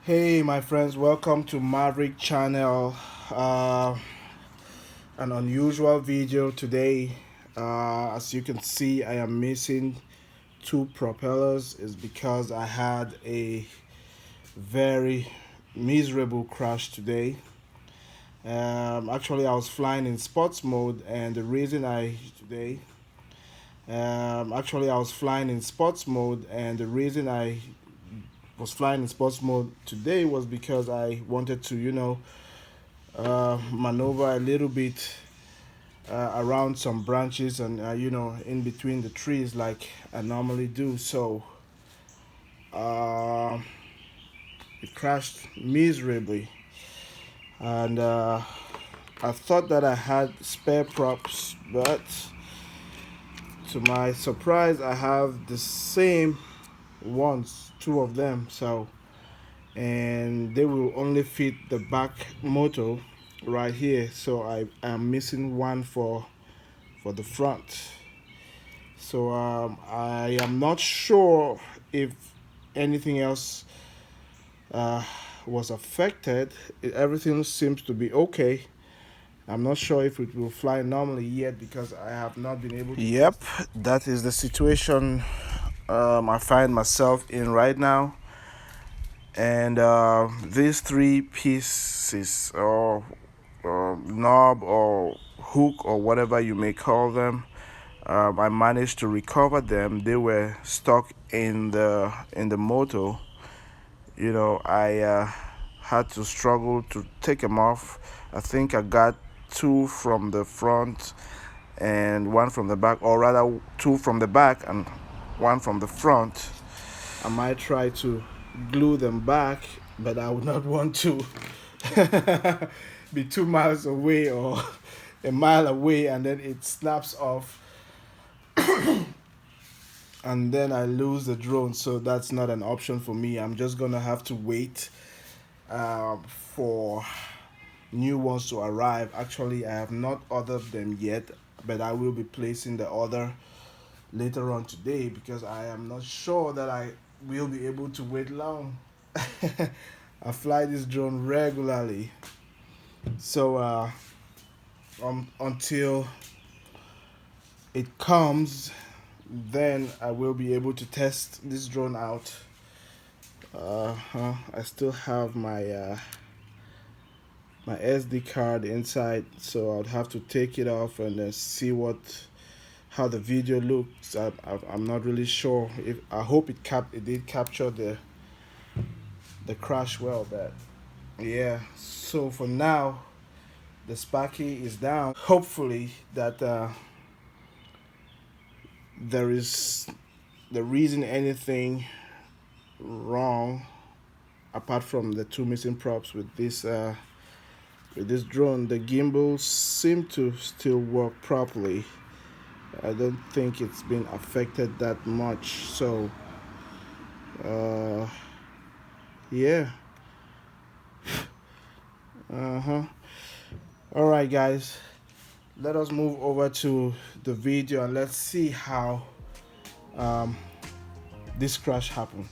Hey my friends, welcome to Maverick channel. An unusual video today. As you can see, I am missing two propellers. Is because I had a very miserable crash today. Actually, I was flying in sports mode, and the reason I today actually I was flying in sports mode, and the reason I was flying in sports mode today was because I wanted to, maneuver a little bit around some branches and, in between the trees like I normally do. So uh, it crashed miserably. And I thought that I had spare props, but to my surprise, I have the same ones, two of them. So and they will only fit the back motor right here, so I am missing one for the front. So I am not sure if anything else uh, was affected. Everything seems to be okay. I'm not sure if it will fly normally yet because I have not been able to. Yep, that is the situation I find myself in right now. And these three pieces or knob or hook or whatever you may call them, I managed to recover them. They were stuck in the motor. I had to struggle to take them off. I think I got two from the front and one from the back, or rather two from the back and one from the front. I might try to glue them back, but I would not want to be 2 miles away or a mile away and then it snaps off and then I lose the drone. So that's not an option for me. I'm just gonna have to wait for new ones to arrive. Actually, I have not ordered them yet, but I will be placing the order later on today because I am not sure that I will be able to wait long. I fly this drone regularly, so until it comes, then I will be able to test this drone out. I still have my SD card inside, so I'd have to take it off and see how the video looks. I'm not really sure. If I hope it did capture the crash well, but yeah. So for now, the Sparky is down. Hopefully that there is the reason anything wrong apart from the two missing props with this drone. The gimbals seem to still work properly. I don't think it's been affected that much. So yeah. All right, guys, let us move over to the video and let's see how this crash happened.